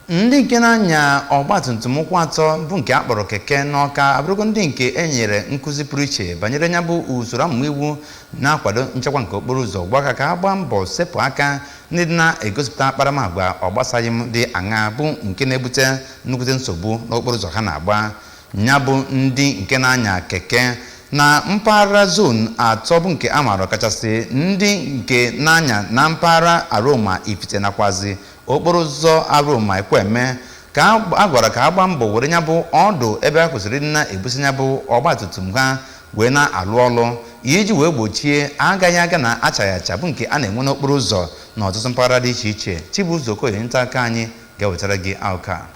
ndị nke na-anya ọgbatumtum ụkwụ atọ bụ nke akpọrọ keke n'Awka abụrụgo ndị nke enyere nkụzi pụrụ iche banyere nya bụ usoro amụma iwu na-akwado nchekwa nke okporo ụzọ gwa ka ha gbaa mbọ sepụ aka ndị na-egosipụta akparamagwa ọgbasaghị m dị aṅa bụ nke na-ebute nnukwute nsogbu n'okporo ụzọ ha na-agba. Nya bụ ndị nke na-anya keke na mpaghara zon atọ bụ nke amaara kachasị ndị nke na-anya na mpaghara Aroma Ifite nakwazi okporo ụzọ Aroma Ekweme ka a gwara ka ha gbaa mbọ were nya bụ ọdụ ebe a kwesịrị na-ebusi nya bụ ọgbatumtum ha wee na-alụ ọlụ iji wee gbochie agaghị aga na achaghị acha bụ nke a na-enwe n'okporo ụzọ na ọtụtụ mpaghara dị iche iche. Chibuzo Okoye nta aka anyị ga-ewetara gị Awka.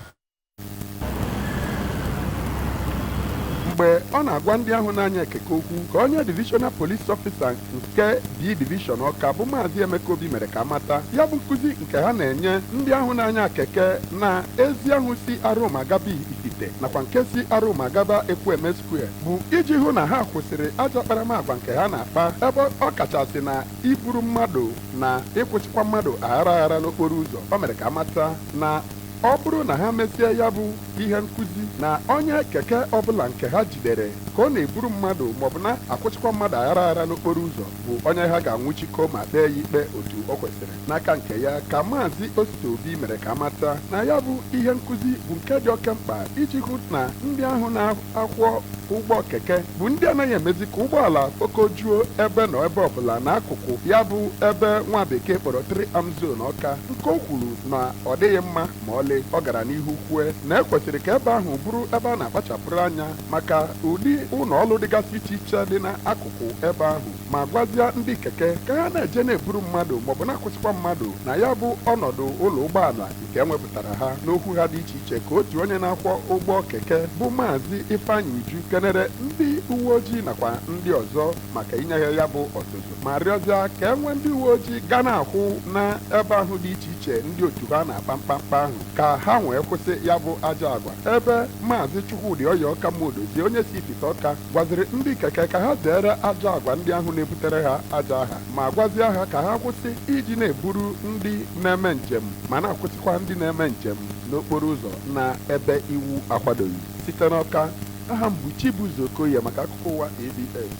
Mgbe ọ na-agwa ndị ahụ na-anya keke okwu ka onye divisional police officer nke D division Awka bụ Maazị Emeka Obi mere ka amata ya bụ nkụzi nke ha na-enye ndị ahụ na-anya keke na ezi ahụ si Aroma gaba Ifite nakwa nke si Aroma gaba Ekweme Square bụ iji hụ na ha kwụsịrị ajọ akparamagwa nke ha na-akpa ebe ọ kachasị na iburu mmadụ na ịkwụchikwa mmadụ aghara n'okporo ụzọ. O mere ka amata na ọ bụrụ na ha mesie ya bụ ihe nkụzi na onye keke ọbụla nke ha jidere ka ọ na-eburu mmadụ maọbụ na-akwụchikwa mmadụ aghara n'okporo ụzọ bụ onye ha ga-anwụchikọ ma kpee ya ikpe otu o kwesịrị. N'aka nke ya ka Maazị Osita Obi mere ka amata na ya bụ ihe nkụzi bụ nke dị oke mkpa iji hụ na ndị ahụ na-akwọ ụgbọ keke bụ ndị anaghị emezi ka ụgbọala kpokojuo ebe na ebe ọbụla n'akụkụ ya bụ ebe nwa bekee kpọrọ 3-arm zone Awka nke o kwuru na ọ dịghị mma ma ọlị. Ọ gara n'ihu kwue na ekwesịrị ka ebe ahụ bụrụ ebe a na-akpachapụrụ anya maka ụdị ụlọ ọrụ dịgasị iche iche dị n'akụkụ ebe ahụ ma gwazie ndị keke ka ha na-eje na-eburu mmadụ maọbụ na-akwụsịkwa mmadụ na ya bụ ọnọdụ ụlọ ụgbọala nke ewepụtara ha n'okwu ha dị iche iche ka otu onye na-akwọ ụgbọ keke bụ Maazị Ifeanyị Uju kenere ndị uwe ojii nakwa ndị ọzọ maka inye ya bụ ọzụzụ ma rịọzie ka e nwee ndị uwe ojii ga na-akwụ na ebe ahụ dị iche iche ndị otu ha na-akpa mkpamkpa ahụ ka ha wee kwụsị ya bụ ajọ agwa. Ebe Maazị Chukwudị Oyokamodozie onye si Ifite Awka gwaziri ndị keke ka ha zere ajọ agwa ndị ahụ na-ebutere ha ajọ aha ma gwazie ha ka ha kwụsị iji na-eburu ndị na-eme njem ma na-akwụsịkwa ndị na-eme njem n'okporo ụzọ na ebe iwu akwadoghị. Site n'Awka, aha m bụ Chibuzo Okoye maka akụkọ ụwa ABS.